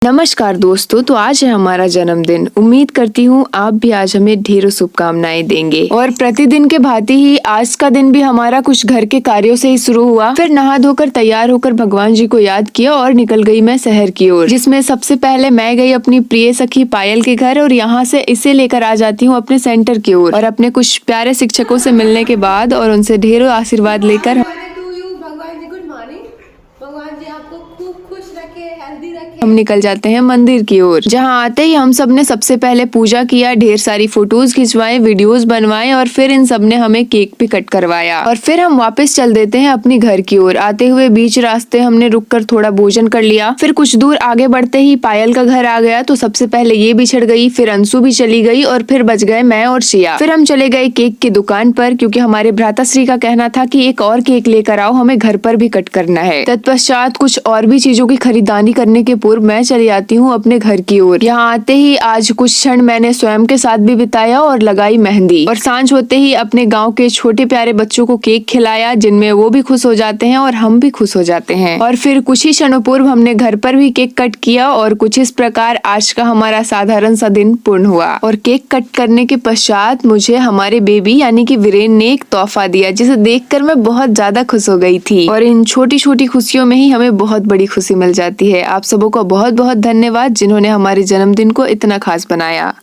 नमस्कार दोस्तों, तो आज है हमारा जन्मदिन। उम्मीद करती हूँ आप भी आज हमें ढेरों शुभकामनाएं देंगे। और प्रतिदिन के भांति ही आज का दिन भी हमारा कुछ घर के कार्यों से ही शुरू हुआ। फिर नहा धोकर तैयार होकर भगवान जी को याद किया और निकल गई मैं शहर की ओर, जिसमें सबसे पहले मैं गई अपनी प्रिय सखी पायल के घर और यहाँ से इसे लेकर आ जाती हूँ अपने सेंटर की ओर और अपने कुछ प्यारे शिक्षकों से मिलने के बाद और उनसे ढेरों आशीर्वाद लेकर भगवान जी आपको खूब खुश रखे, हेल्दी रखे। हम निकल जाते हैं मंदिर की ओर, जहाँ आते ही हम सब ने सबसे पहले पूजा किया, ढेर सारी फोटोज खिंचवाए, वीडियोस बनवाए और फिर इन सब ने हमें केक भी कट करवाया और फिर हम वापस चल देते हैं अपनी घर की ओर। आते हुए बीच रास्ते हमने रुककर थोड़ा भोजन कर लिया। फिर कुछ दूर आगे बढ़ते ही पायल का घर आ गया, तो सबसे पहले ये भी चढ़ गई, फिर अंशु भी चली गई और फिर बच गए मैं और शिया। फिर हम चले गए केक की दुकान पर, क्योंकि हमारे भ्राताश्री का कहना था कि एक और केक लेकर आओ, हमें घर पर भी कट करना है। तत्पश्चात कुछ और भी चीजों की खरीदारी करने के पूर्व मैं चली आती हूँ अपने घर की ओर। यहाँ आते ही आज कुछ क्षण मैंने स्वयं के साथ भी बिताया और लगाई मेहंदी, और सांझ होते ही अपने गांव के छोटे प्यारे बच्चों को केक खिलाया, जिनमें वो भी खुश हो जाते हैं और हम भी खुश हो जाते हैं। और फिर कुछ ही क्षणों पूर्व हमने घर पर भी केक कट किया और कुछ इस प्रकार आज का हमारा साधारण सा दिन पूर्ण हुआ। और केक कट करने के पश्चात मुझे हमारे बेबी यानी कि वीरेन ने एक तोहफा दिया, जिसे देखकर मैं बहुत ज्यादा खुश हो गई थी। और इन छोटी छोटी खुशियों में ही हमें बहुत बड़ी खुशी मिल जाती है। आप सबों का बहुत बहुत धन्यवाद, जिन्होंने हमारे जन्मदिन को इतना खास बनाया।